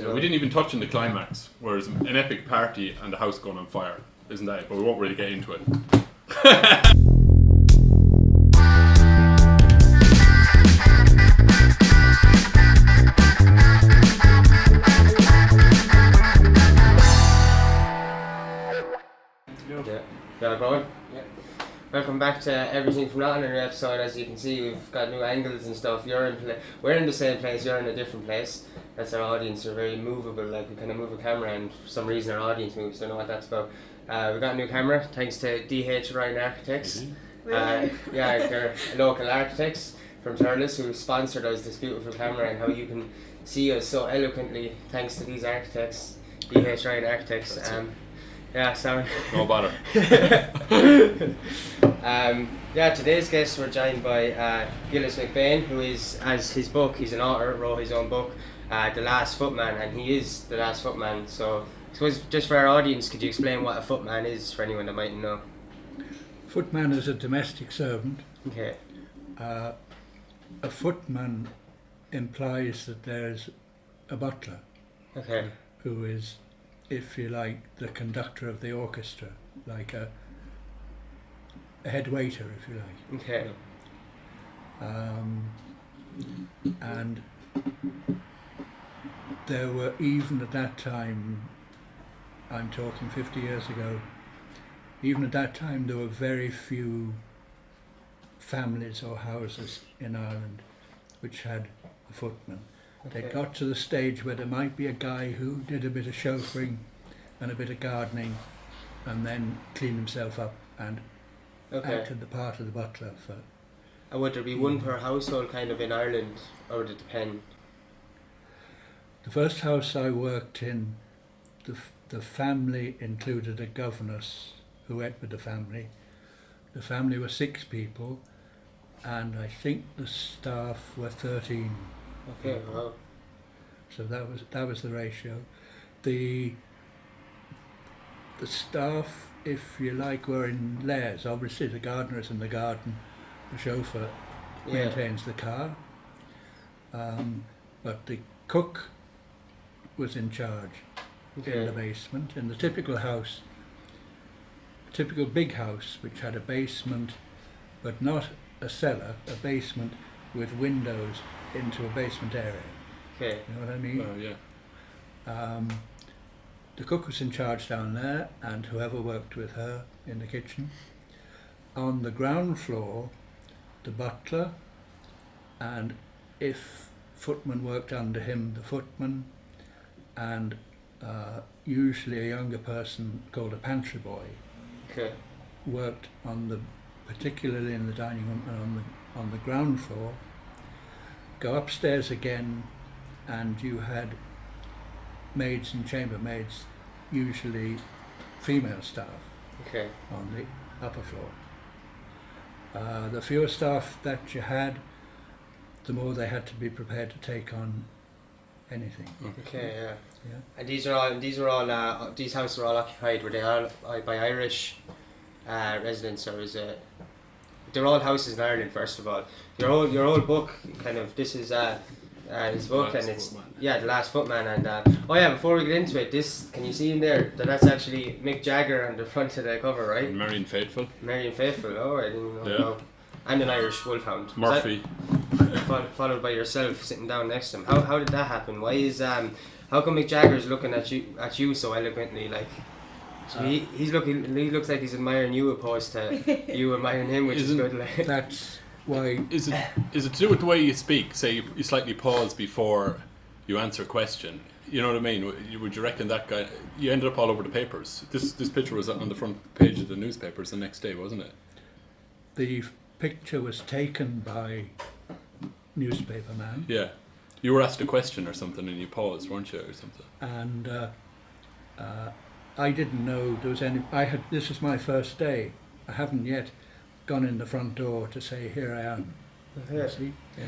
we didn't even touch on the climax, whereas an epic party and the house going on fire, isn't that it? But we won't really get into it. Yeah, going? Yeah. Welcome back to Everything from Nottingham in the episode. As you can see, we've got new angles and stuff. We're in the same place, you're in a different place. That's our audience, we're very movable, like we kind of move a camera and for some reason our audience moves, don't know what that's about. We got a new camera, thanks to DH Ryan Architects. They're local architects from Thurles who sponsored us this beautiful camera, and how you can see us so eloquently thanks to these architects, DH Ryan Architects. Yeah, sound. No bother. Today's guests were joined by Gillies Macbain, who is, as his book, he's an author, wrote his own book, The Last Footman, and he is the last footman. So, I suppose just for our audience, could you explain what a footman is for anyone that mightn't know? Footman is a domestic servant. Okay. A footman implies that there's a butler. Okay. Who is, if you like, the conductor of the orchestra, like a head waiter, if you like. Okay. And there were, even at that time, I'm talking 50 years ago, even at that time there were very few families or houses in Ireland which had a footman. Okay. They got to the stage where there might be a guy who did a bit of chauffeuring and a bit of gardening and then cleaned himself up and acted the part of the butler. And would there be one per household kind of in Ireland, or would it depend? The first house I worked in, the family included a governess who ate with the family. The family were 6 people and I think the staff were 13. Okay, wow. So that was the ratio. The staff, if you like, were in layers. Obviously the gardener is in the garden, the chauffeur maintains the car, but the cook was in charge in the basement. In the typical house, typical big house, which had a basement but not a cellar, a basement with windows into a basement area. Okay. You know what I mean? Oh, yeah. The cook was in charge down there, and whoever worked with her in the kitchen. On the ground floor, the butler, and if footman worked under him, the footman, and usually a younger person called a pantry boy. Okay. Worked particularly in the dining room and on the ground floor. Go upstairs again, and you had maids and chambermaids, usually female staff, on the upper floor. The fewer staff that you had, the more they had to be prepared to take on anything. Okay, yeah. And these houses are all occupied. Were they all by Irish residents, or is it? They're all houses in Ireland, first of all. Your whole book, kind of, this is his book, and it's The Last Footman, and before we get into it, this, can you see in there that's actually Mick Jagger on the front of the cover, right? And Marion Faithfull. Marion Faithfull. Oh, I didn't even know. No. And an Irish wolfhound. Murphy. Followed by yourself sitting down next to him. How did that happen? Why is how come Mick Jagger's looking at you so eloquently, like? So he looks like he's admiring you opposed to you admiring him, which is good. Like. That's why. Is it to do with the way you speak? Say you slightly pause before you answer a question. You know what I mean? Would you reckon that guy? You ended up all over the papers. This picture was on the front page of the newspapers the next day, wasn't it? The picture was taken by newspaper man. Yeah. You were asked a question or something and you paused, weren't you, or something? And I didn't know there was any. This was my first day. I haven't yet gone in the front door to say, here I am. Yeah. See? Yeah.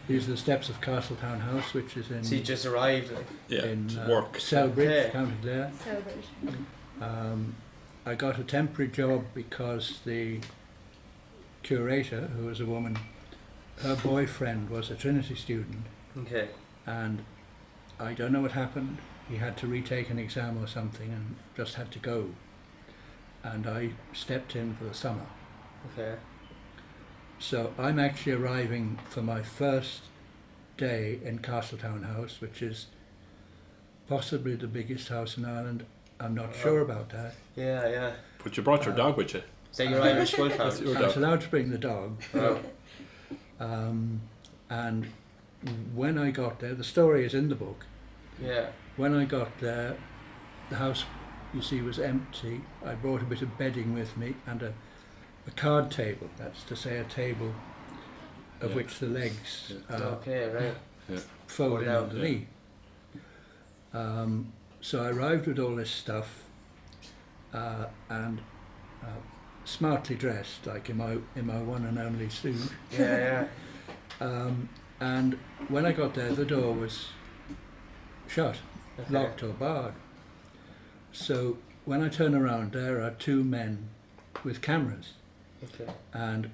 These are the steps of Castletown House, which is in. So you just arrived, like. Yeah, in work. Selbridge, County Clare. Selbridge. I got a temporary job because the curator, who was a woman, her boyfriend was a Trinity student, Okay. and I don't know what happened. He had to retake an exam or something and just had to go. And I stepped in for the summer. Okay. So I'm actually arriving for my first day in Castletown House, which is possibly the biggest house in Ireland. I'm not sure about that. Yeah, yeah. But you brought your dog with you. Is that your Irish Wolfhound? That's your I was dog. allowed to bring the dog. Oh. And when I got there, the story is in the book. Yeah. When I got there, the house, you see, was empty. I brought a bit of bedding with me and a card table. That's to say, a table of Yeah. which the legs Okay, right. Yeah. fold in Fold out, underneath. So I arrived with all this stuff and smartly dressed, like in my one and only suit. Yeah, And when I got there, the door was shut, Okay. locked or barred. So when I turn around, there are two men with cameras Okay. and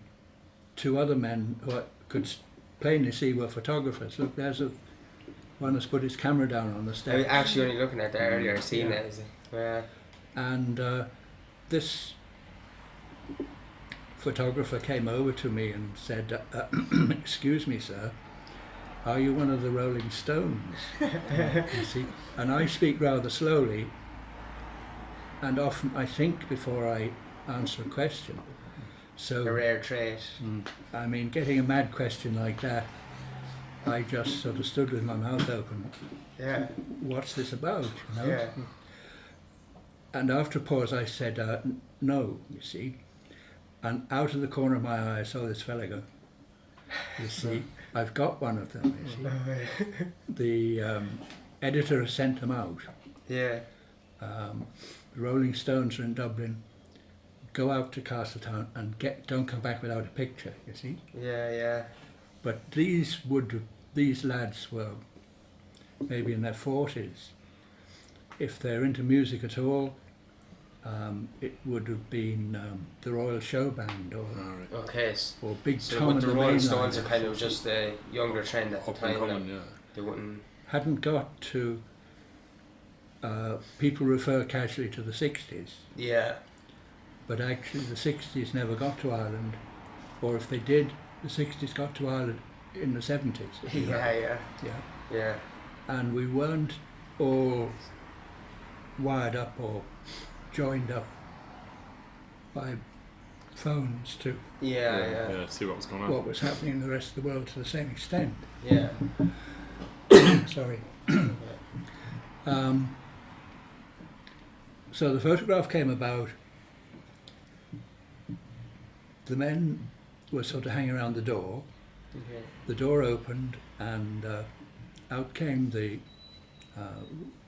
two other men who I could plainly see were photographers. Look, there's one has put his camera down on the I was steps. actually only looking at that earlier, I seen Yeah. that. Is it? Yeah. And this photographer came over to me and said, "Excuse me, sir, are you one of the Rolling Stones?" You see, and I speak rather slowly, and often I think before I answer a question. A So, rare trait. I mean, getting a mad question like that, I just sort of stood with my mouth open. Yeah. What's this about? You know? Yeah. And after a pause, I said, "No, you see." And out of the corner of my eye, I saw this fella go. You see, I've got one of them. You see, the editor has sent them out. Yeah. The Rolling Stones are in Dublin. Go out to Castletown and don't come back without a picture. You see, Yeah, yeah. but these lads were maybe in their 40s. If they're into music at all, it would have been the Royal Show Band or Okay. Big So Tom but and the the Rolling Mainliners. Stones are kind of just a younger trend at the Up and time. coming, like, yeah. They wouldn't. Hadn't got to. People refer casually to the 60s, Yeah. but actually the 60s never got to Ireland, or if they did, the 60s got to Ireland in the 70s. if you like. Yeah, Yeah. yeah. And we weren't all wired up or joined up by phones to Yeah. See what was going on. what was happening in the rest of the world to the same extent. Yeah. Sorry. So the photograph came about. The men were sort of hanging around the door. Okay. The door opened and out came the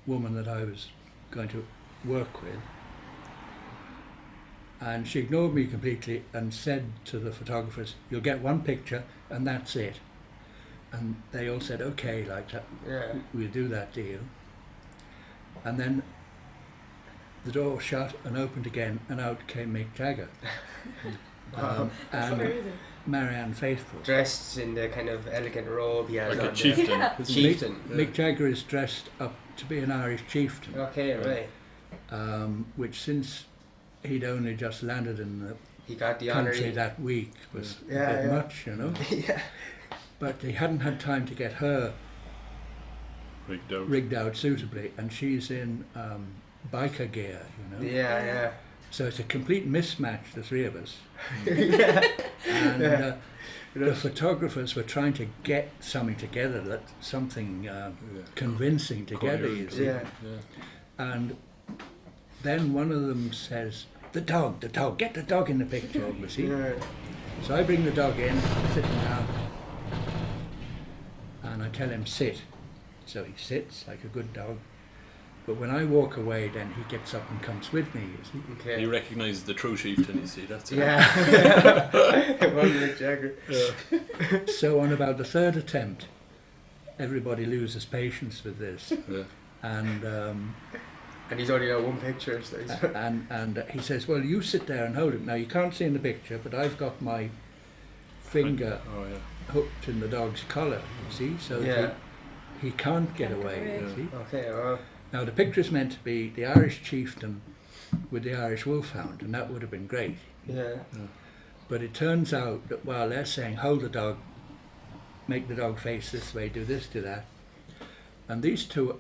woman that I was going to work with. And she ignored me completely and said to the photographers, "You'll get one picture and that's it." And they all said, "Okay, like that, Yeah. we'll do that deal." And then the door shut and opened again and out came Mick Jagger and Marianne Faithfull. Dressed in the kind of elegant robe he has Like a on chieftain. there. Isn't Chieftain. Mick Jagger is dressed up to be an Irish chieftain, Okay, right. which since he'd only just landed in the He got the honour. country that week was a Yeah, bit yeah. much, you know. Yeah. But he hadn't had time to get her Rigged out. rigged out suitably, and she's in biker gear, you know. Yeah, So it's a complete mismatch, the three of us. yeah. And Yeah. the photographers were trying to get something together, something convincing together, you Coherent. see. Yeah. And then one of them says, the dog, get the dog in the picture, you see. Yeah. So I bring the dog in, sitting down, and I tell him, sit. So he sits like a good dog. But when I walk away, then he gets up and comes with me, you see. Okay. He recognises the true chieftain, you see, that's it. Yeah. One Mick Jagger. So on about the third attempt, everybody loses patience with this. Yeah. And And he's only got one picture, so he's and he says, well, you sit there and hold it. Now, you can't see in the picture, but I've got my finger Oh, yeah. hooked in the dog's collar, you see, so Yeah. he can't get away. Yeah. You see? Okay, well, Now the picture's meant to be the Irish chieftain with the Irish wolfhound, and that would have been great. yeah. But it turns out that while they're saying hold the dog, make the dog face this way, do this, do that, and these two,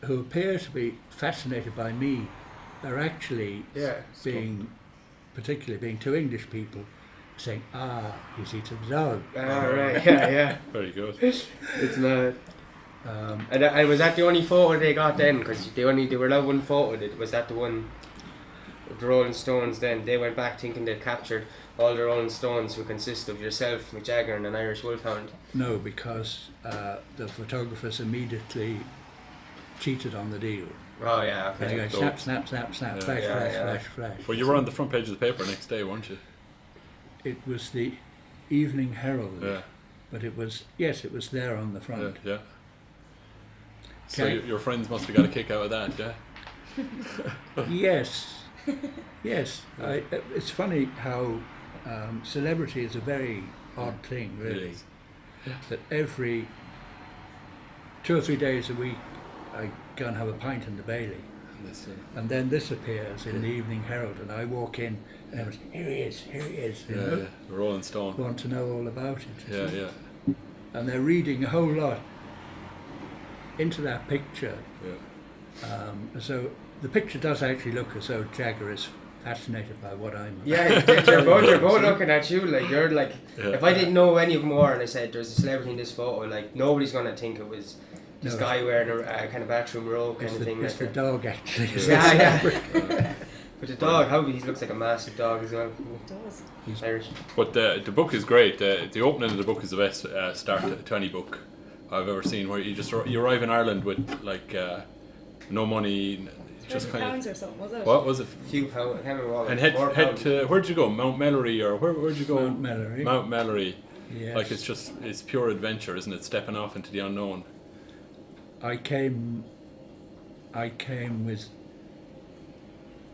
who appear to be fascinated by me, are actually Yeah. particularly being two English people, saying, he's eaten the dog. Right, yeah. Very good. It's mad. And was that the only photo they got then? Because they were allowed one photo. Was that the one of the Rolling Stones then? They went back thinking they'd captured all the Rolling Stones, who consist of yourself, Mick Jagger, and an Irish wolfhound. No, because the photographers immediately cheated on the deal. Oh yeah, And they okay. go snap, snap, snap, snap, Yeah. flash, Yeah, flash, yeah. flash, flash. Well, you were on the front page of the paper next day, weren't you? It was the Evening Herald, Yeah. but it was there on the Yeah. front. Yeah. So Okay. your friends must have got a kick out of that, yeah? Yes, yes. It's funny how celebrity is a very odd thing, It really. is. That every 2 or 3 days a week, I go and have a pint in the Bailey, And this, and then this appears in the Evening Herald, and I walk in, and everyone's, here he is, you yeah, know, yeah. The Rolling Stone. want to know all about it. you Yeah, see. yeah. And they're reading a whole lot into that picture. Yeah. So the picture does actually look as though Jagger is fascinated by what I'm about. Yeah, they're both looking at you like you're like. Yeah. If I didn't know any of them were, and I said there's a celebrity in this photo, like nobody's gonna think it was this No. guy wearing a kind of bathroom robe kind It's of the, thing. it's the Like dog actually. yeah. But the dog, he looks like a massive dog as well. does. He's Irish. But the book is great. The opening of the book is the best start to any book I've ever seen, where you arrive in Ireland with like no money, just kind £20 of. or something, was it? What was it? Few pounds. I can't remember what. And More head pounds. to where'd you go? Mount Melleray or where'd you go? Mount Melleray. Mount Melleray. Yes. Like it's pure adventure, isn't it? Stepping off into the unknown. I came with.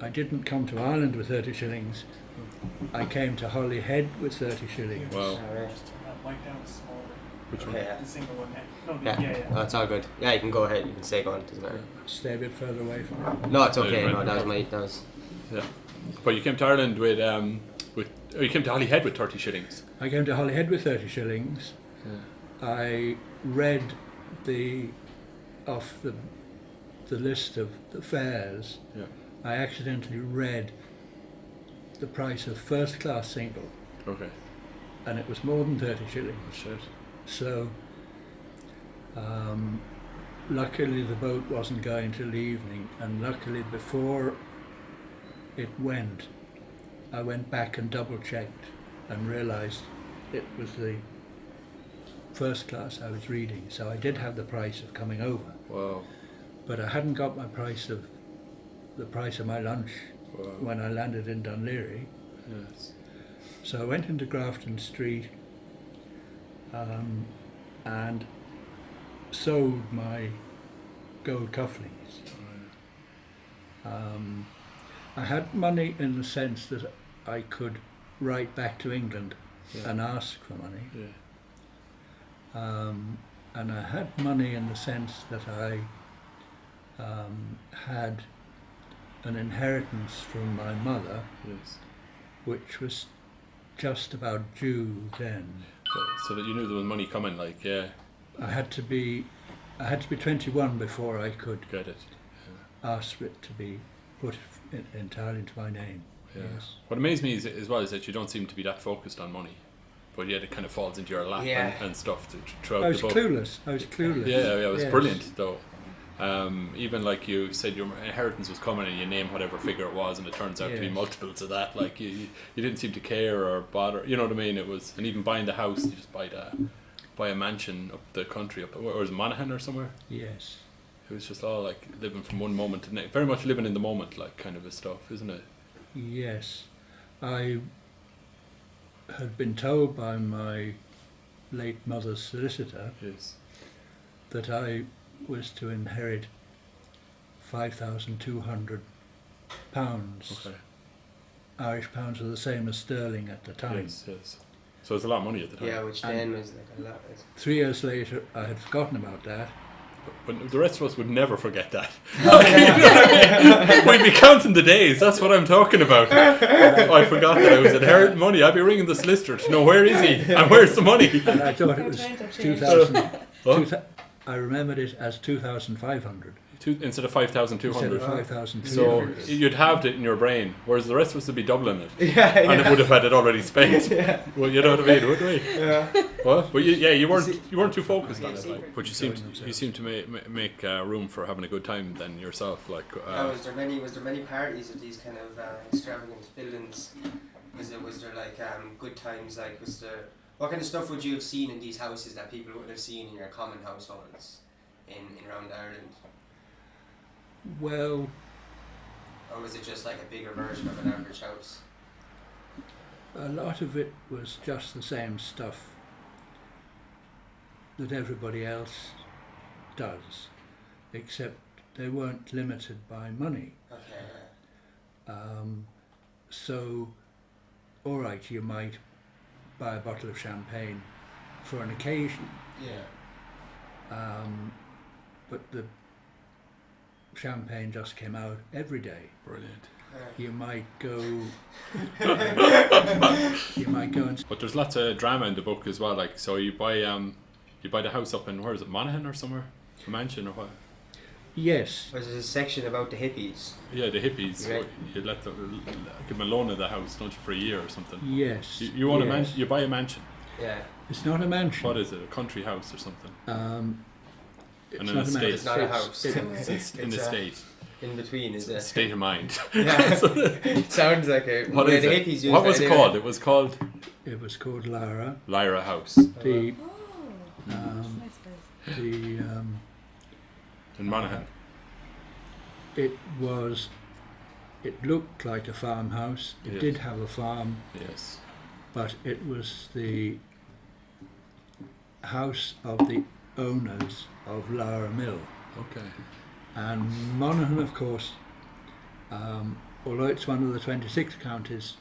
I didn't come to Ireland with 30 shillings. I came to Holyhead with 30 shillings. Wow. Alright. White down is smaller. Which one? Yeah. The single one. No, Yeah. yeah. Oh, it's all good. Yeah, you can go ahead. You can stay going. Doesn't matter. Stay a bit further away from it. No, it's okay. Right, No, right. that was. Yeah. But you came to Ireland with you came to Holyhead with 30 shillings. I came to Holyhead with 30 shillings. Yeah. I read off the list of the fares. Yeah. I accidentally read the price of first class single, Okay. and it was more than 30 shillings. Shit. So, luckily the boat wasn't going till the evening, and luckily before it went, I went back and double checked and realised it was the first class I was reading. So I did have the price of coming over, Wow. but I hadn't got the price of my lunch Wow. when I landed in Dunleary. Yes. So I went into Grafton Street and sold my gold cufflinks. I had money in the sense that I could write back to England Yeah. and ask for money. Yeah. And I had money in the sense that I had an inheritance from my mother, Yes. which was just about due then. So that you knew there was money coming, like, yeah, I had to be 21 before I could get it. ask for it to be put entirely into my name. Yeah. Yes. What amazed me as well is that you don't seem to be that focused on money, but yet it kind of falls into your lap Yeah. and stuff throughout I was the book. clueless. Yeah, it was Yes. brilliant though. Even like you said, your inheritance was coming, and you name whatever figure it was, and it turns out to be Yes. multiples of that. Like you didn't seem to care or bother. You know what I mean? It was, and even buying the house, you just buy a mansion up the country, or was it Monaghan or somewhere? Yes. It was just all like living from one moment to the next, very much living in the moment, like kind of a stuff, isn't it? Yes. I had been told by my late mother's solicitor Yes. that I was to inherit £5,200. Okay. Irish pounds were the same as sterling at the time. Yes. Yes. So it's a lot of money at the time. Yeah, which then was like a lot. 3 years later, I had forgotten about that, But the rest of us would never forget that. We'd be counting the days. That's what I'm talking about. I forgot that I was inheriting money. I'd be ringing the solicitor to know where is he and where's the money. And I thought it was 2,000. I remembered it as 2,500 Instead of 5,200. instead of 5,200. So you'd have it in your brain, whereas the rest of us would be doubling it. Yeah. And it would have had it already spent. Yeah. Well, you know what I mean, wouldn't we? Yeah. What? But you weren't too focused on it. Like. But you seem to make room for having a good time then yourself. Like. Was there many parties at these kind of extravagant buildings? Was there like good times? Like what kind of stuff would you have seen in these houses that people wouldn't have seen in your common households in around Ireland? Well, or was it just like a bigger version of an average house? a lot of it was just the same stuff that everybody else does, except they weren't limited by money. Okay. So, all right, you might buy a bottle of champagne for an occasion, Yeah. but the champagne just came out every day. Brilliant. You might go. You might go and. But there's lots of drama in the book as well. Like, so you buy the house up in, where is it, Monaghan or somewhere, a mansion or what? Yes. Was there a section about the hippies? Yeah, the hippies. Right. You let them give them a loan of the house, don't you, for a year or something? Yes. You own a yes. mansion. You buy a mansion. Yeah. It's not a mansion. What is it? A country house or something? It's an not a estate. mansion. It's not a house. It's an estate. In between, is it? State of mind. Yeah. It sounds like a. What is the it? hippies used What was that it anyway. called? It was called It was called Lyra. Lyra House The Oh, Um, nice place. the in Monaghan. it looked like a farmhouse. It Yes. did have a farm, Yes. but it was the house of the owners of Lyra Mill. Okay. And Monaghan, of course, although it's one of the 26 counties,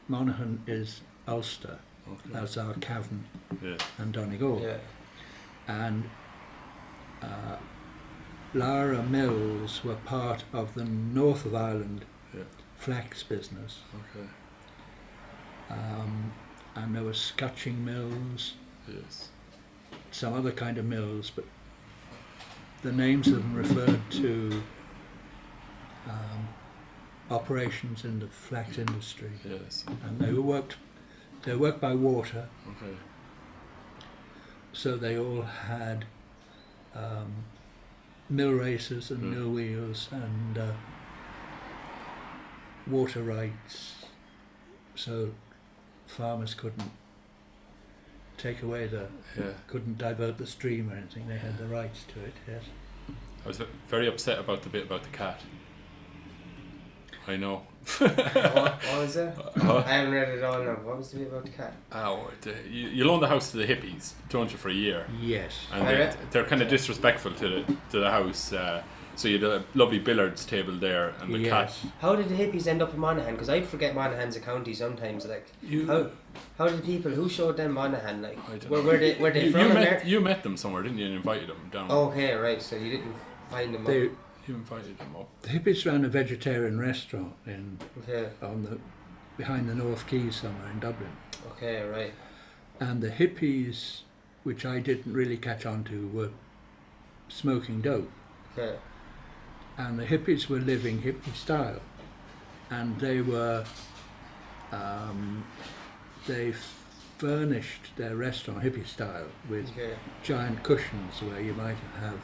Monaghan is Ulster, Okay. as are Cavan Yeah. and Donegal. Yeah. And Lyra Mills were part of the north of Ireland Yeah. flax business. Okay. And there were scutching mills, Yes. some other kind of mills, but the names of them referred to operations in the flax industry, Yes. and they worked by water, Okay. so they all had mill races and mill wheels and water rights, so farmers couldn't take away couldn't divert the stream or anything. They had the rights to it. Yes. I was very upset about the bit about the cat. I know. What was it? Huh? I haven't read it all now. What was the bit about the cat? You loan the house to the hippies, don't you, for a year? Yes. And Oh, yeah? they're kind of disrespectful to the house. So you had a lovely billiards table there, and the cat. Yes. How did the hippies end up in Monaghan? Because I'd forget Monaghan's a county sometimes. Like, how did people, who showed them Monaghan? Like, I don't were know. they You from there? you met them somewhere, didn't you? And invited them down. Okay, right. So you didn't find them. They, You invited them up. the hippies ran a vegetarian restaurant Okay. behind the North Quay somewhere in Dublin. Okay, right. And the hippies, which I didn't really catch on to, were smoking dope. Okay. And the hippies were living hippie style. And they were, they furnished their restaurant hippie style with Okay. giant cushions where you might have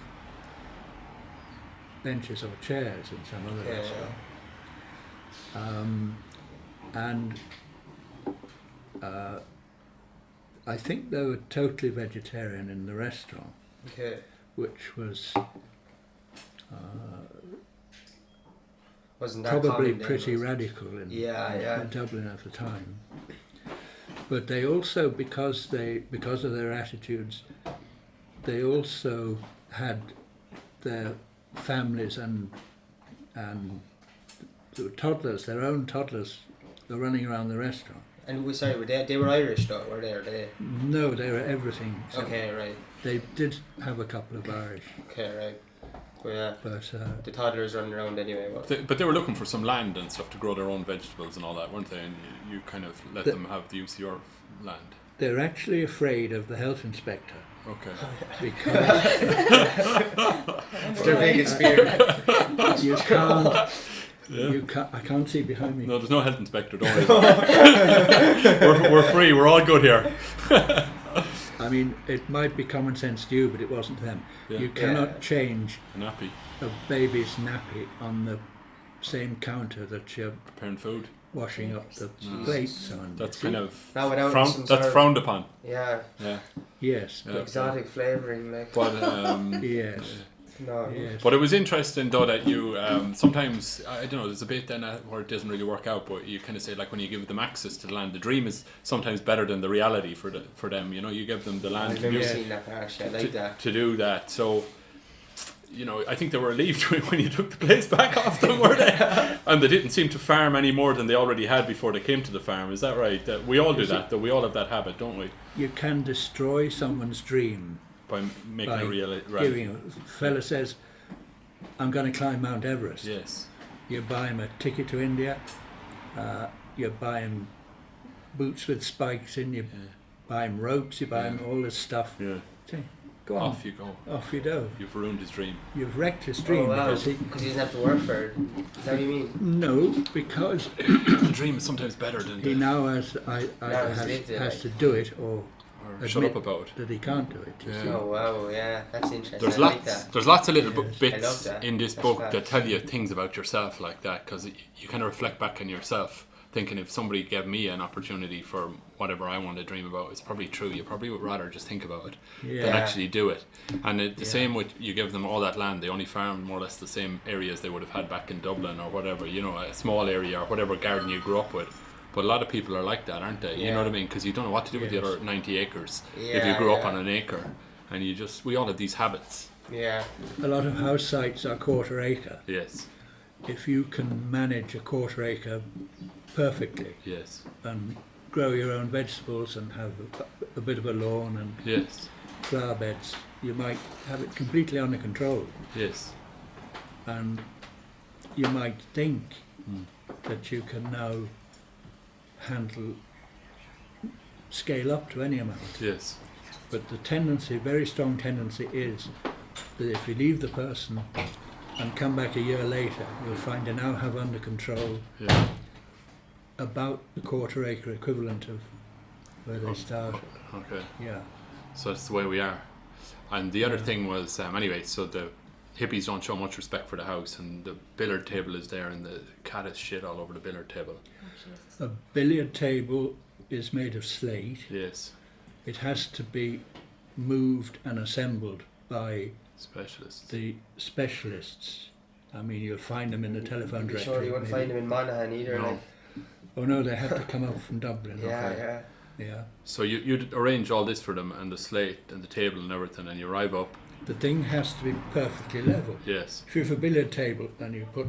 benches or chairs in some other Yeah, restaurant. I think they were totally vegetarian in the restaurant, Okay. which was Wasn't that probably common then, pretty was it? radical in Dublin at the time. But they also, because of their attitudes, they also had their families and the toddlers, their own toddlers, were running around the restaurant. And sorry, they were Irish though, were they? Or they? No, they were everything. So Okay, right. they did have a couple of Irish, Okay, right. Well, yeah. but The toddlers running around anyway. But they were looking for some land and stuff to grow their own vegetables and all that, weren't they? And you kind of let them have the use of your land. they're actually afraid of the health inspector Okay. because It's their biggest fear. you can't. Yeah. You can't. I can't see behind me. No, there's no health inspector, don't worry. we're free, we're all good here. I mean, it might be common sense to you, but it wasn't to them. Yeah. You cannot Yeah. change A nappy, a baby's nappy on the same counter that you're preparing food. washing up the Jesus. plates on. That's kind of Not without some sort that's of- frowned upon. Yeah, Yeah. Yes, Yeah. but exotic flavouring, like. But yes, No. yes. But it was interesting though that you sometimes, I don't know, there's a bit then where it doesn't really work out, but you kind of say like when you give them access to the land, the dream is sometimes better than the reality for them. You know, you give them the land I've to never do, seen that part. I like that. to do that. So, you know, I think they were relieved when you took the place back off them, were they? And they didn't seem to farm any more than they already had before they came to the farm. Is that right? We all do that, though. We all have that habit, don't we? You can destroy someone's dream By making by a real giving. A fella says, "I'm going to climb Mount Everest." Yes. You buy him a ticket to India. You buy him boots with spikes in. You buy him ropes. You buy him all this stuff. Yeah. Say, go on, Off you go. off you go. You've ruined his dream. You've wrecked his dream Oh, wow. because he. Because he doesn't have to work for it. Is that what you mean? No, because The dream is sometimes better than he the... now has lived it, has like. to do it or Or shut up admit about it. that he can't do it. You Yeah. see. Oh wow, yeah, that's interesting. There's I like that. there's lots of little Yes. I love bits that. in this That's book fab. that tell you things about yourself like that, because you kind of reflect back on yourself, thinking if somebody gave me an opportunity for whatever I want to dream about, it's probably true. You probably would rather just think about it than Yeah. actually do it. And the Yeah. same with, you give them all that land, they only farm more or less the same areas they would have had back in Dublin or whatever, you know, a small area or whatever garden you grew up with. But a lot of people are like that, aren't they? You know what I mean? Because you don't know what to do with the Yes. other 90 acres if you Yeah, grew up yeah. on an acre. And we all have these habits. Yeah, A lot of house sites are quarter acre. Yes, If you can manage a quarter acre perfectly yes, and grow your own vegetables and have a bit of a lawn and yes, flower beds, you might have it completely under control. yes. And you might think Mm. that you can now scale up to any amount. Yes, But the tendency, very strong tendency, is that if you leave the person and come back a year later, you'll find you now have under control yeah. about the quarter acre equivalent of where they started. Okay, Yeah. so that's the way we are. And the other thing was, anyway, so the hippies don't show much respect for the house, and the billiard table is there, and the cat is shit all over the billiard table. A billiard table is made of slate. Yes, It has to be moved and assembled by specialists. the specialists. I mean, you'll find them in the telephone I'm directory. sure you wouldn't maybe. find him in Monaghan either. No. Like, Oh no, they have to come up from Dublin. yeah, Okay. yeah. Yeah. So you'd arrange all this for them, and the slate and the table and everything, and you arrive up. The thing has to be perfectly level. Yes, If you have a billiard table and you put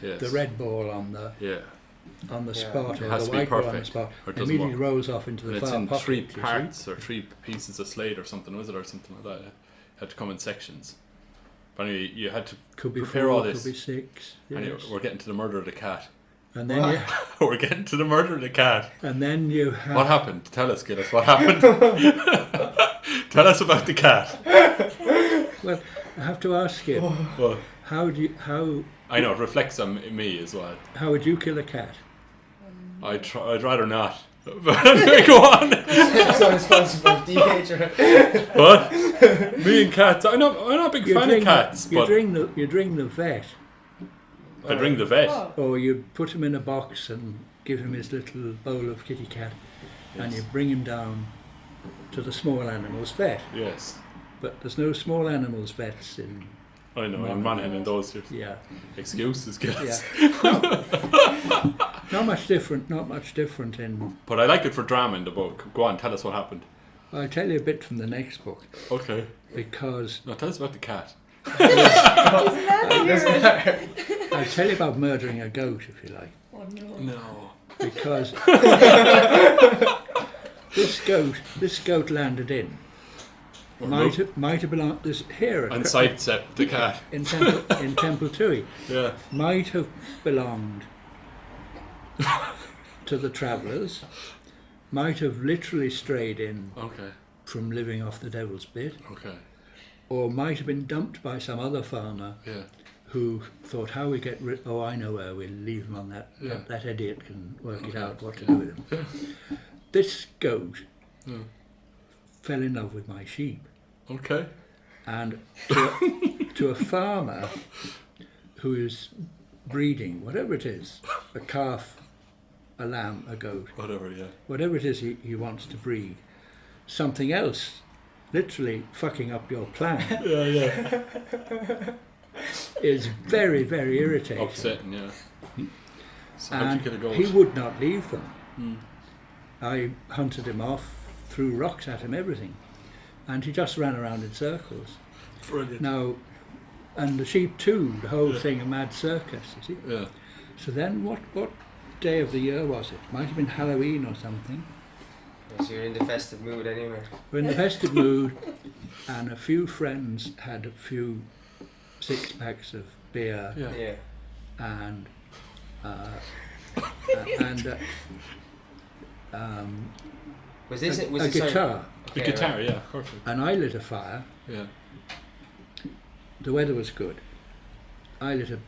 yes. the red ball on the Yeah, on the Yeah. spot It or has the to be white ball on the perfect, spot, or it it doesn't immediately work. rolls off into and the it's far in pocket. three you see. parts or three pieces of slate or something, was it, or something like that? It had to come in sections. But anyway, you had to Could be prepare 4, all could this. be 6. Anyway, Yes. we're getting to the murder of the cat. And then you, We're getting to the murder of the cat. and then you have What happened? Tell us, Gillies. What happened? Tell us about the cat. well, I have to ask you, Well, how I know it reflects on me as well. how would you kill a cat? I'd rather not. But anyway, go on. So responsible DH. But me and cats. I'm not a big fan of cats. You But ring the vet, I'd ring the vet. or you put him in a box and give him his little bowl of kitty cat, and you bring him down to the small animals vet. Yes, But there's no small animals vets in. I know. In Monaghan in those years. Yeah. Excuses, Gillies. Yeah. Not much different. Not much different in. But I like it for drama in the book. Go on, tell us what happened. I'll tell you a bit from the next book Okay. because No, tell us about the cat. I'll tell you about murdering a goat if you like. No. because this goat landed in. Might have belonged this here And sidestep the cat. in Temple Tui. Yeah. Might have belonged to the travellers. Might have literally strayed in Okay. from living off the Devil's Bit, Okay. or might have been dumped by some other farmer Yeah. who thought, how we get rid... Oh, I know where we'll leave him on that. Yeah. That idiot can work it out what to Yeah. do with him. This goat Yeah. fell in love with my sheep. Okay. And to a farmer who is breeding, whatever it is, a calf, a lamb, a goat, Whatever. Yeah. whatever it is he wants to breed, something else literally fucking up your plan Yeah. Yeah. is very, very irritating. Upsetting. Yeah. So how'd And you get a goat? he would not leave them. Mm. I hunted him off, threw rocks at him, everything. And he just ran around in circles. Brilliant. Now, and the sheep too, the whole Yeah. thing, a mad circus, you see. Yeah. So then what day of the year was it? Might have been Halloween or something. So you're in the festive mood anyway. We're in the festive mood, and a few friends had a few 6 packs of beer Yeah. Yeah. and Was this a sorry. guitar. The Okay, guitar. right. Yeah. Perfect. And I lit a fire. Yeah. The weather was good. I lit a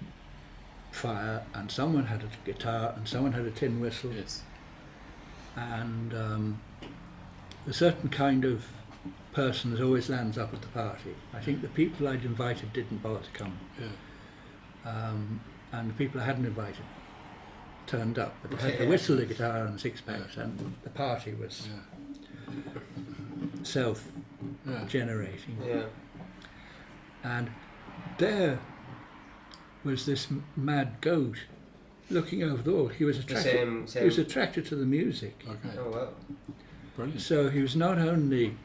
fire, and someone had a guitar, and someone had a tin whistle, Yes. and a certain kind of person that always lands up at the party. I think the people I'd invited didn't bother to come, Yeah. and the people I hadn't invited turned up, but they had the Yeah. whistle, the guitar, and 6 packs, and the party was Yeah. self-generating. Yeah. Yeah. And there was this mad goat looking over the wall. He was The attracted. same. He was attracted to the music. Okay. Oh wow. Brilliant. So he was not only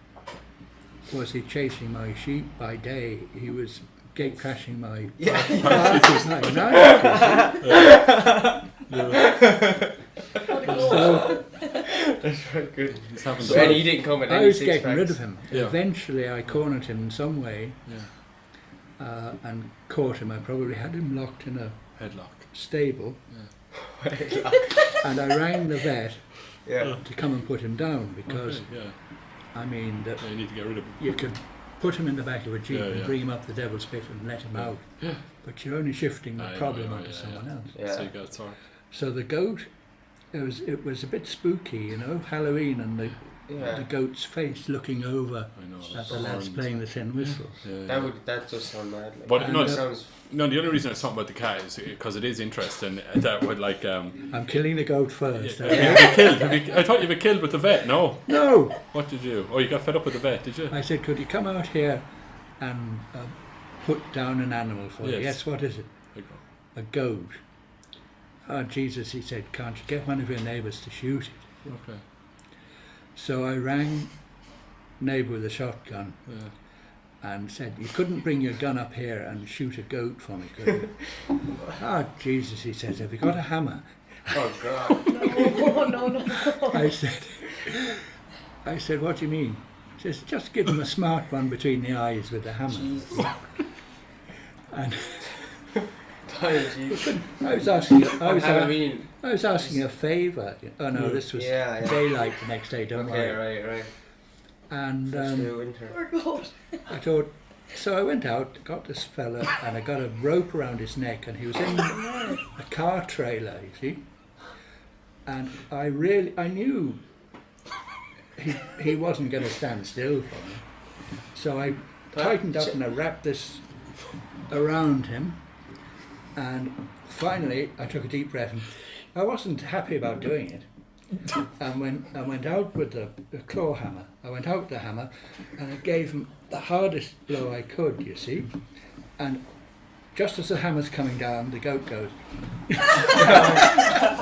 was he chasing my sheep by day, he was gate crashing my parties at night. So That's very good. He's having So- the And he didn't come at I any was 6 getting packs. rid of him. Yeah. Eventually I cornered him in some way Yeah. and caught him. I probably had him locked in a Headlock. stable, and I rang the vet Yeah. to come and put him down because, Okay, yeah. I mean, that Yeah, you need to get rid of him. you could put him in the back of a jeep Yeah, and yeah. bring him up the Devil's Pit and let him out, Yeah. but you're only shifting the I know, problem I know, onto yeah, someone yeah. else. Yeah. So you got sorted. So the goat, it was a bit spooky, you know, Halloween, and the Yeah. goat's face looking over I know. at the lads Horns. playing the tin whistle. Yeah, That does sound mad. Like, But no, And, that sounds. No, the only reason I was talking about the cat is because it is interesting that would like. I'm killing the goat first. Have you been killed? I thought you were killed with the vet. No. No! What did you do? Oh, you got fed up with the vet, did you? I said, could you come out here and put down an animal for me? Yes. Yes, what is it? A goat. Oh, Jesus, he said, can't you get one of your neighbours to shoot it? Okay. So I rang neighbour with a shotgun Yeah. and said, you couldn't bring your gun up here and shoot a goat for me, could you? Oh, Jesus, he says, have you got a hammer? Oh God. No. I said, what do you mean? He says, just give him a smart one between the eyes with the hammer. And I was asking a favour. Oh no, this was Yeah, yeah. daylight the next day, don't Okay, worry. right. And Through winter. Oh God. I thought, so I went out, got this fella, and I got a rope around his neck, and he was in a car trailer, you see. And I knew he wasn't going to stand still for me. So I tightened up and I wrapped this around him. And finally, I took a deep breath, and I wasn't happy about doing it. And I went out with the claw hammer. I went out with the hammer, and I gave him the hardest blow I could, you see. And just as the hammer's coming down, the goat goes.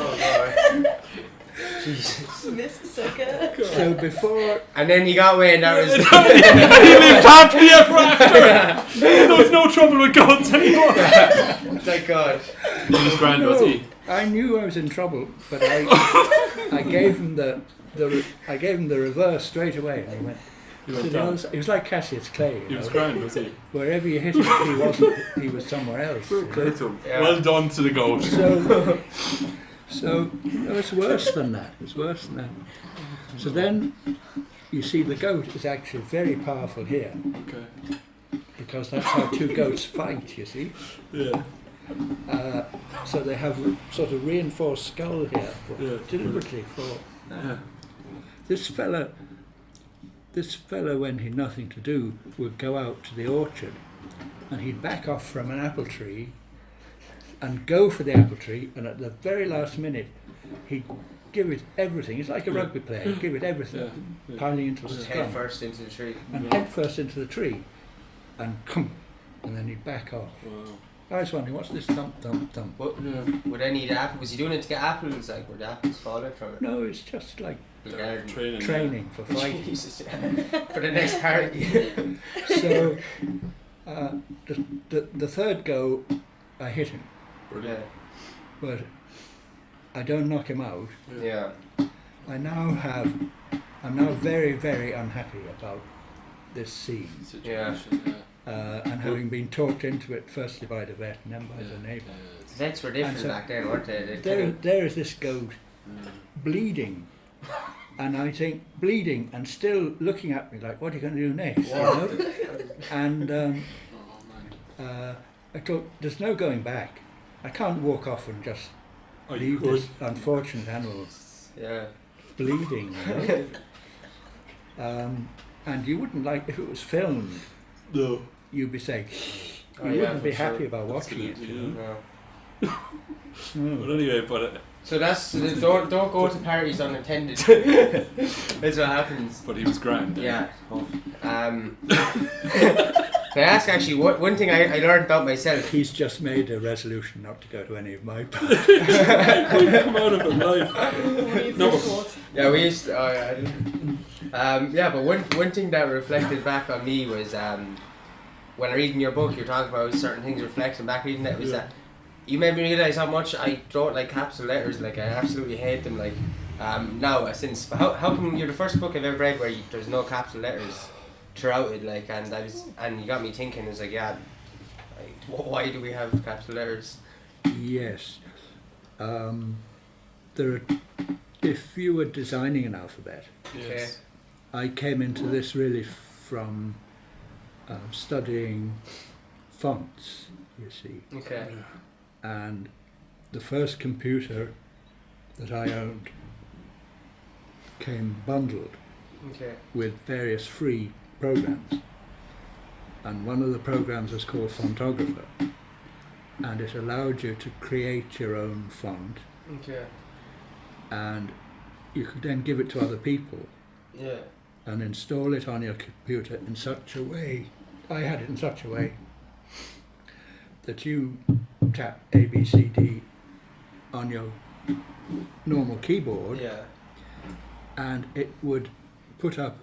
Oh God. Jesus. Missed sucker. So before, And then you got away and that was... He lived happily ever after. There was no trouble with guns anymore. Thank God. He was grand, was he? I knew I was in trouble, but I gave him the reverse straight away. And he went. He went It down. was like Cassius Clay. He You was know, grand, was he? wherever you hit him, he wasn't. He was somewhere else. Yeah. Well done to the goat. So no, it's worse than that. It's worse than that. So then you see the goat is actually very powerful here Okay. because that's how two goats fight. You see. Yeah. So they have sort of reinforced skull here, Yeah. deliberately for Yeah. this fella. This fella, when he'd nothing to do, would go out to the orchard, and he'd back off from an apple tree, and go for the apple tree, and at the very last minute, he'd give it everything. He's like a rugby player. He'd give it everything, Yeah. piling into the Just scrum, head first into the tree. and head first into the tree, and come, and then he'd back off. Wow. I was wondering, what's this thump, thump, thump? Would any of the apples... Was he doing it to get apples? Like, were the apples falling from it? No, it's just like The garden. training for fighting. Jesus, yeah. For the next party. So the third go, I hit him, Brilliant. but I don't knock him out. Yeah. I'm now very, very unhappy about this scene, Situation, yeah. and having been talked into it firstly by the vet and then by the neighbour. The vets were different And so- back then, weren't they? There is this goat bleeding, and I think bleeding and still looking at me like, what are you going to do next? You know? And Oh man. I thought, there's no going back. I can't walk off and just Oh, you leave could. this unfortunate animal Yeah. bleeding. You know? And you wouldn't like, if it was filmed, No. you'd be saying, Oh, you yeah, wouldn't be for happy sure. about watching it. Absolutely, You yeah. No. know? But anyway, So don't go to parties unattended. That's what happens. he was grand. Yeah. Can I ask actually one thing I learned about myself? He's just made a resolution not to go to any of my parties. Come out of it live. What are your No. first thoughts? Yeah, we used to, oh yeah, I didn't. Yeah, but one thing that reflected back on me was when reading your book, you're talking about certain things reflecting back reading that was that you made me realise how much I don't like capital letters. Like I absolutely hate them. Like now since how come you're the first book I've ever read where there's no capital letters throughout it? Like and you got me thinking. It's like like, why do we have capital letters? Yes. There are, if you were designing an alphabet, Yes. I came into this really from studying fonts, you see. Okay. And the first computer that I owned came bundled Okay. with various free programs. And one of the programs was called Fontographer. And it allowed you to create your own font, Okay. and you could then give it to other people Yeah. and install it on your computer in such a way. I had it in such a way that you tap A, B, C, D on your normal keyboard, Yeah. and it would put up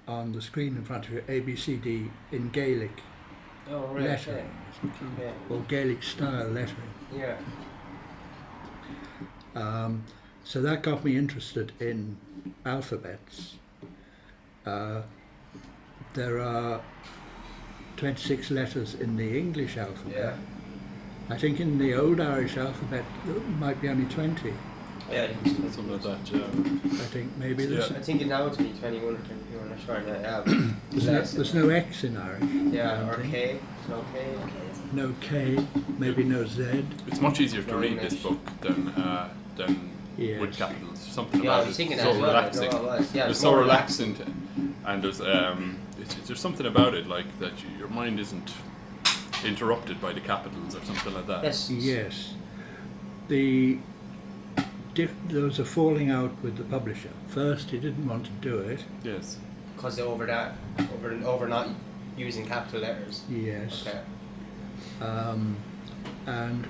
on the screen in front of you A, B, C, D in Gaelic Oh right. lettering, Okay. or Gaelic style lettering. Yeah. So that got me interested in alphabets. There are 26 letters in the English alphabet. Yeah. I think in the old Irish alphabet there might be only 20. Yeah. Something like that, yeah. I think maybe there's, Yeah. I think now it's be 21 or 22. I'm not sure. there's no X in Irish. I Yeah, don't or think. K. No K. No K, maybe no Z. It's much easier to read this book than Yes. with capitals. Something Yeah, I about was it. thinking So that as well. relaxing. I know it was. Yeah, It's so relaxing, and there's something about it like that. Your mind isn't interrupted by the capitals or something like that. Yes. Yes. There was a falling out with the publisher. First, he didn't want to do it. Yes. Because over not using capital letters. Yes. Okay. And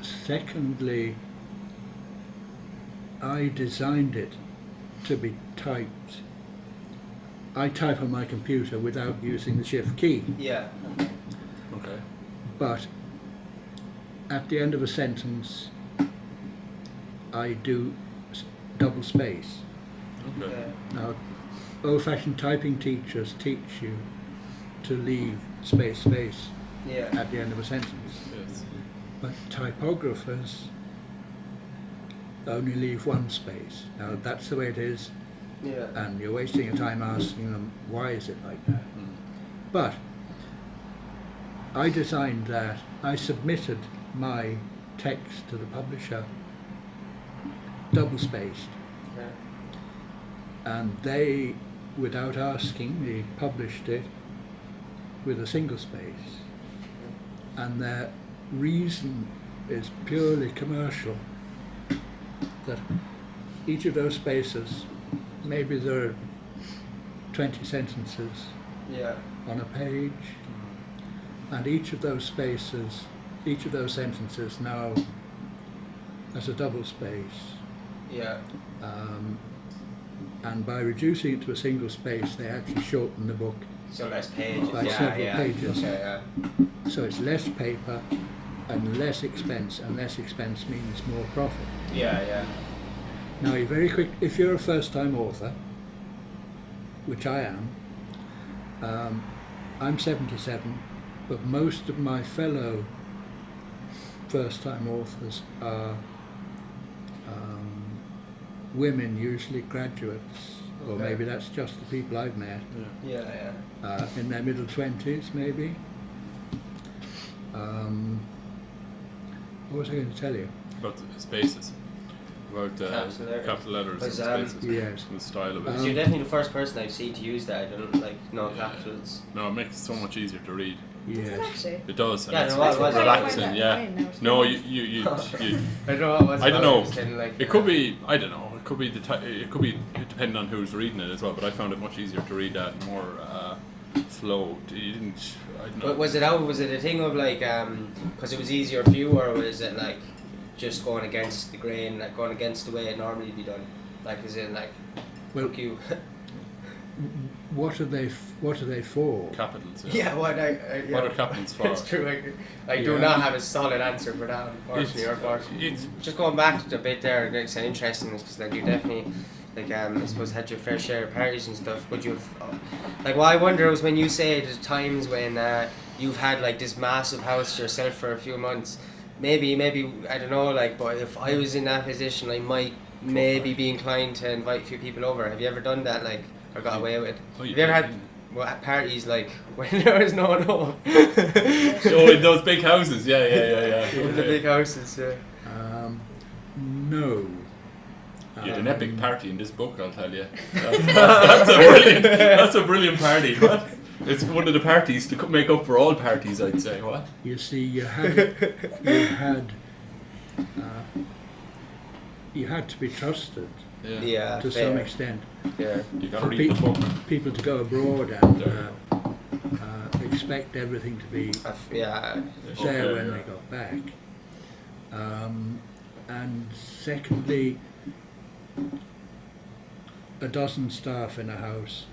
secondly, I designed it to be typed. I type on my computer without using the shift key, Yeah. Okay. but at the end of a sentence, I do double space. Okay. Yeah. Now, old-fashioned typing teachers teach you to leave space Yeah. at the end of a sentence, Yes. but typographers only leave one space. Now, that's the way it is, Yeah. and you're wasting your time asking them, why is it like that? But I designed that. I submitted my text to the publisher double spaced, Yeah. and they, without asking, they published it with a single space, and their reason is purely commercial, that each of those spaces, maybe there are 20 sentences Yeah. on a page, and each of those spaces, each of those sentences now has a double space. Yeah. And by reducing it to a single space, they actually shorten the book, So less pages. By yeah. several Yeah. pages. Okay, yeah. so it's less paper and less expense, and less expense means more profit. Yeah. Yeah. Now, you're very quick, if you're a first-time author, which I am, I'm 77, but most of my fellow first-time authors are women, usually graduates, or Okay. maybe that's just the people I've met, Yeah. Yeah. in their middle 20s maybe. What was I going to tell you? About the spaces. About Capital letters. capital letters Because, and spaces. Yes. And the style of it. Because you're definitely the first person I've seen to use that. I don't like no Yeah. capitals. No, it makes it so much easier to read. Yes. Actually. It does. And Yeah, it's no, what was it? relaxing. Yeah. No, you I don't know what was I don't about know. it, just kinda like, It could be. I don't know. It could be it could be depending on who's reading it as well. But I found it much easier to read that, more flow. You didn't. I don't know. But was it a thing of like because it was easier for you, or was it like just going against the grain, like going against the way it normally be done? Like, is it like Well, fuck you? what are they for? Capitals. Yeah, what I yeah. What are capitals for? It's true. I do Yeah. not have a solid answer for that, unfortunately, or fortunately. It's Just going back to a bit there, it's an interesting because like you definitely like I suppose had your fair share of parties and stuff, but you've like what I wonder is when you say there's times when you've had like this massive house to yourself for a few months, maybe I don't know, like, but if I was in that position, I might maybe be inclined to invite a few people over. Have you ever done that, like, or got away with? Oh, Have you ever had at parties like when there was no one home? oh, in those big houses. Yeah. In the big houses, yeah. No. You had an epic party in this book, I'll tell you. That's a brilliant party. What? It's one of the parties to make up for all parties, I'd say. What? You see, you had to be trusted Yeah, to fair. some extent. Yeah. You got to For read the book. people to go abroad and Yeah. expect everything to be Yeah. there Okay, when yeah. they got back. And secondly, a dozen staff in a house,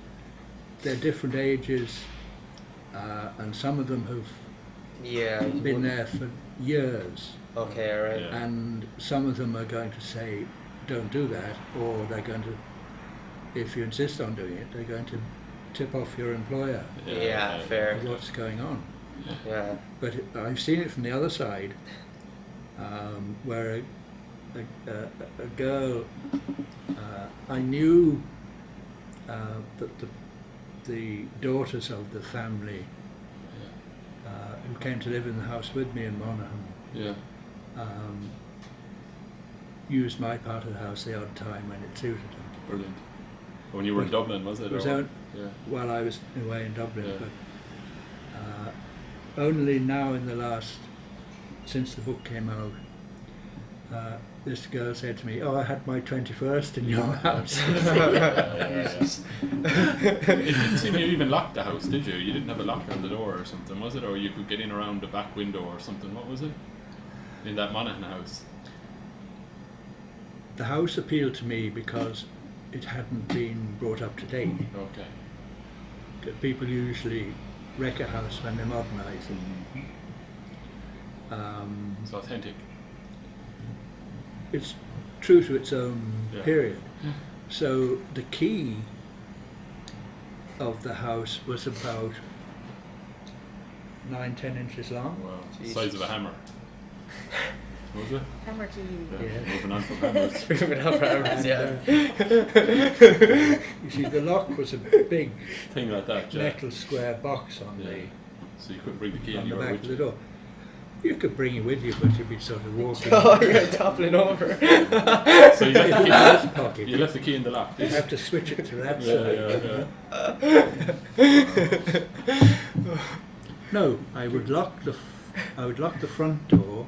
they're different ages, and some of them have Yeah. been there for years, Okay, alright. Yeah. and some of them are going to say, don't do that, or they're going to, if you insist on doing it, they're going to tip off your employer Yeah, fair. with what's going on. Yeah. But I've seen it from the other side, where a girl, I knew that the daughters of the family who came to live in the house with me in Monaghan Yeah. used my part of the house the odd time when it suited them. Brilliant. When you were in Dublin, was it? It was or- out Yeah. while I was away in Dublin, Yeah. but only now since the book came out, this girl said to me, "Oh, I had my 21st in your house." Jesus. It didn't seem you even locked the house, did you? You didn't have a lock on the door or something, was it? Or you could get in around the back window or something. What was it? In that Monaghan house. the house appealed to me because it hadn't been brought up to date. Okay. People usually wreck a house when they modernise it. It's authentic. It's true to its own Yeah. period. So the key of the house was about 9-10 inches long. Wow. Jesus. Size of a hammer. What was it? Hammer key. Yeah. Moving on from hammers. You see, the lock was a big Thing like that, yeah. metal square box on Yeah. So you couldn't bring the key the anywhere back with of you. the door. You could bring it with you, but you'd be sort of walking. Oh, you're toppling over. So you left the in key. this pocket. You left the key in the lock. You have to switch it to that Yeah. side. No, I would lock the front door,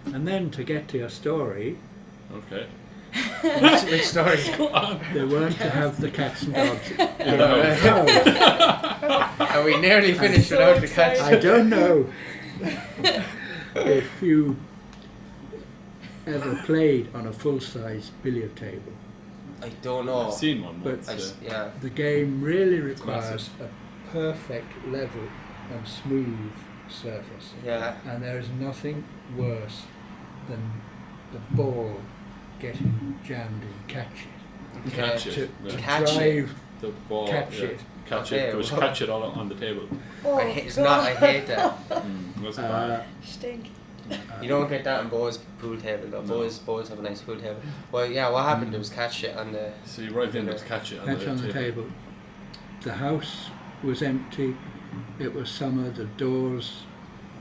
and then to get to your story, Okay. Which story? they weren't to have the cats and dogs. In the house. No, Are we nearly finished So without the cats? I don't know if you ever played on a full-size billiard table. I don't know. I've seen one But- once. Yeah. The game really massive. requires a perfect level and smooth surface. Yeah. And there is nothing worse than the ball getting jammed in catch it. Catch To, it. to Yeah. Catch it. drive The ball. catch yeah. it. Catch Okay, it. There was well- catch it all on the table. Oh, I hate, it's not. I hate that. Wasn't bad. Stink. You don't get that on Bo's pool table though. No. Bo's have a nice pool table. Well, yeah. What happened? There was cat shit on the. So you arrived in there to catch it Catch on the table. The house was empty. It was summer. The doors,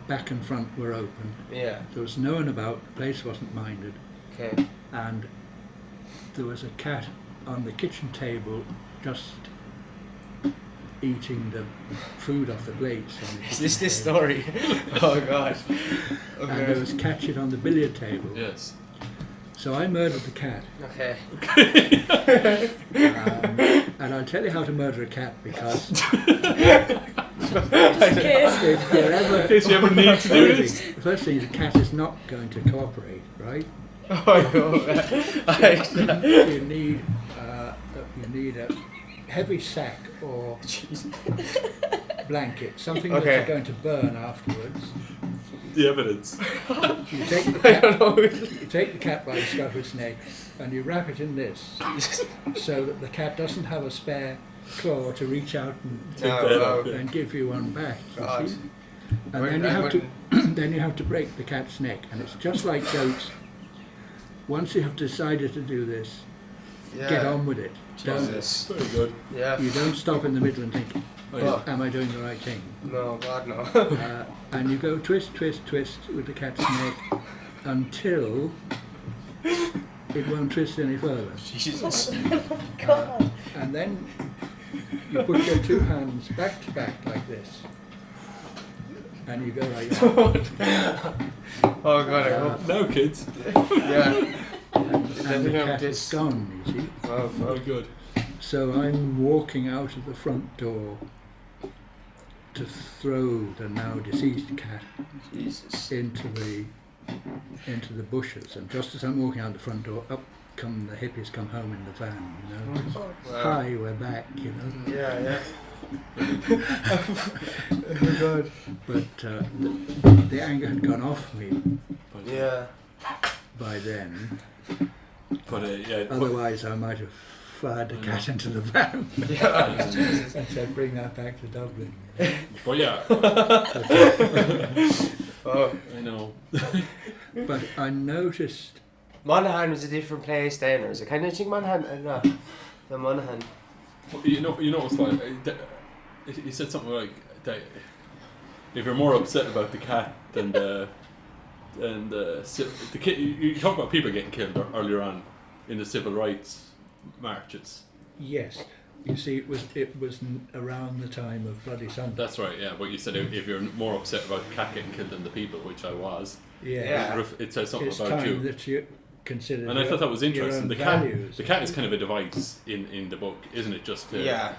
back and front, were open. Yeah. There was no one about. The place wasn't minded. Okay. And there was a cat on the kitchen table just eating the food off the plates. On the Is kitchen this table. story? Oh god. And there was catch it on the billiard table. Yes. So I murdered the cat. Okay. And I'll tell you how to murder a cat because Okay. if you're ever... In case you ever need to do this. The first thing is the cat is not going to cooperate, right? Oh no. You need a heavy sack or blanket, something Okay. that you're going to burn afterwards. The evidence. You take the I cat, don't know. you take the cat by the scruff of its neck and you wrap it in this so that the cat doesn't have a spare claw to reach out Take No, that no. off, yeah. and give you one back. You God. see? And I then you have to wouldn't- then you have to break the cat's neck, and it's just like goats. Once you have decided to do this, Yeah. get on with it. Don't, Jesus. Very good. Yeah. you don't stop in the middle and think, Oh, yeah. am I doing the right thing? No, God no. And you go twist, twist, twist with the cat's neck until it won't twist any further. Jesus. God. And then you put your two hands back to back like this. And you go like that. Oh God, I hope. Now, kids. Yeah. And Then the we have cat this. is gone, you see. Oh, Very fuck. good. So I'm walking out of the front door to throw the now deceased cat Jesus. into the bushes, and just as I'm walking out the front door, up come the hippies come home in the van, you know. Oh, Wow. Hi, we're back, you know. Yeah, yeah. Oh God. But the anger had gone off me But, Yeah. by then. But yeah. but- Otherwise, I might have fired the cat into the van Yeah. Jesus. and said, "Bring that back to Dublin." But yeah. Oh. I know. But I noticed Monaghan was a different place then, or is it kind of think Monaghan? I don't know. The Monaghan. You know what's funny? He said something like that if you're more upset about the cat than the kid, you talk about people getting killed earlier on in the civil rights marches. yes. You see, it was around the time of Bloody Sunday. That's right, yeah. But you said if you're more upset about the cat getting killed than the people, which I was. Yeah. Yeah. It says something It's about time you. that you consider. And I thought that was interesting. The values. cat is kind of a device in the book, isn't it? Just to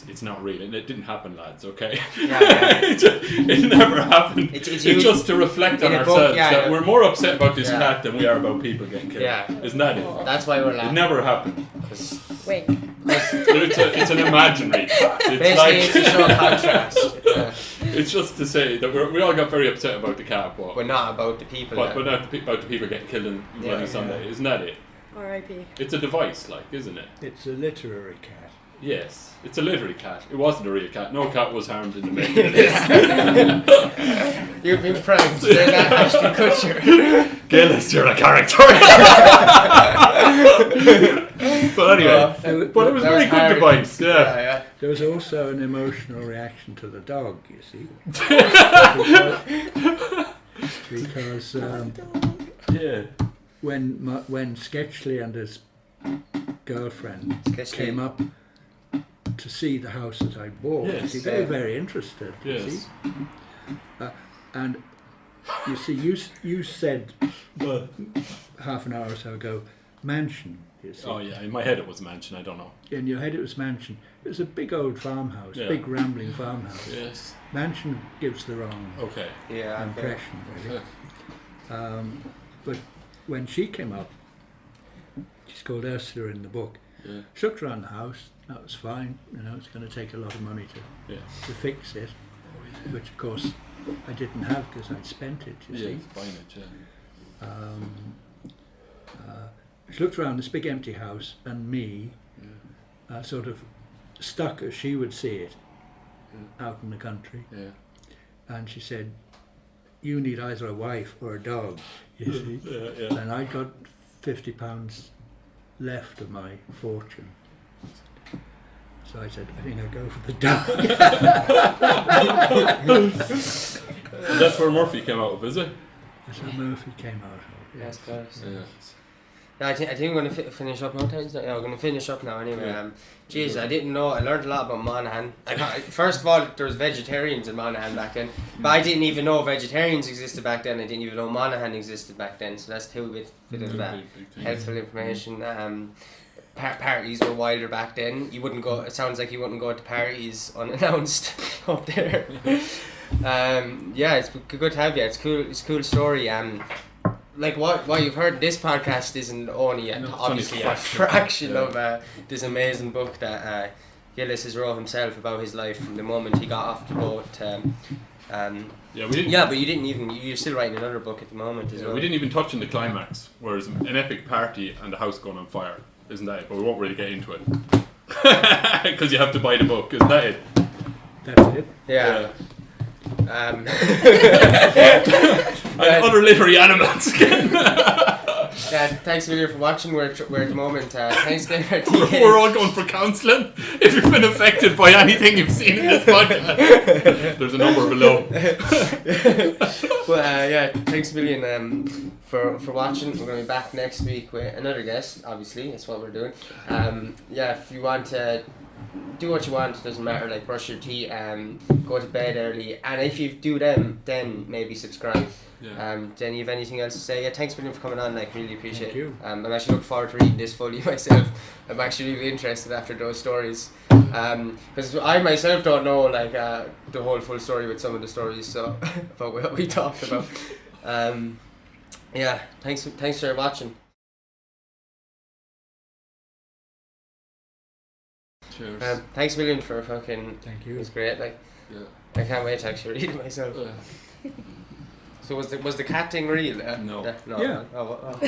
it's not real, and it didn't happen, lads. Okay, it never happened. It's just to reflect on ourselves that we're more upset about this cat than we are about people getting killed. Yeah, isn't that it? That's why we're laughing. It never happened. Wait. It's an imaginary cat. It's basically, it's to show a contrast. It's just to say that we all got very upset about the cat, but not about the people. But not about the people getting killed on Bloody Sunday, isn't that it? R.I.P. It's a device, like, isn't it? It's a literary cat. Yes, it's a literary cat. It wasn't a real cat. No cat was harmed in the making of this. You've been pranked. You're not Ashton Kutcher. Gillies, you're a character. But anyway, but it was a very good device. Yeah. There was also an emotional reaction to the dog, you see. because when Sketchley and his girlfriend came up to see the house that I bought, they were very interested. You see? And you see, you said half an hour or so ago, mansion. You see. Oh yeah, in my head it was mansion. I don't know. In your head it was mansion. It was a big old farmhouse, big rambling farmhouse. Yes. Mansion gives the wrong impression, really. But when she came up, she's called Ursula in the book. Yeah. She looked around the house. That was fine. You know, it's going to take a lot of money to fix it, which of course I didn't have because I'd spent it. You see. Buying it. She looked around this big empty house and me, sort of stuck as she would see it, out in the country. Yeah. And she said, "You need either a wife or a dog." You see. And I got £50 left of my fortune. So I said, I think I'll go for the dog. That's where Murphy came out of, is it? That's where Murphy came out of. Yes, of course. Yeah, I think we're going to finish up now. We're going to finish up now anyway. I didn't know. I learned a lot about Monaghan. First of all, there was vegetarians in Monaghan back then, but I didn't even know vegetarians existed back then. I didn't even know Monaghan existed back then. So that's two bit of helpful information. Parties were wilder back then. You wouldn't go. It sounds like you wouldn't go to parties unannounced up there. It's good to have you. It's cool. It's a cool story. Like what you've heard in this podcast isn't only obviously a fraction of this amazing book that Gillies has wrote himself about his life from the moment he got off the boat. But you didn't even. You're still writing another book at the moment as well. We didn't even touch on the climax, whereas an epic party and the house going on fire, isn't that it? But we won't really get into it because you have to buy the book, isn't that it? That's it. Yeah. And other literary animals. Thanks a million for watching. We're at the moment. Thanks again for We're all going for counselling. If you've been affected by anything you've seen in this podcast, there's a number below. Thanks a million for watching. We're going to be back next week with another guest. Obviously, that's what we're doing. If you want to do what you want, it doesn't matter, like brush your teeth, go to bed early, and if you do them, then maybe subscribe. Then you have anything else to say? Thanks a million for coming on, really appreciate it. I'm actually looking forward to reading this fully myself. I'm actually really interested after those stories, because I myself don't know the whole full story with some of the stories, so about what we talked about. Thanks for watching. Cheers. Thanks a million for fucking. Thank you. It was great. I can't wait to actually read it myself. So was the cat thing real? No. Yeah. Oh.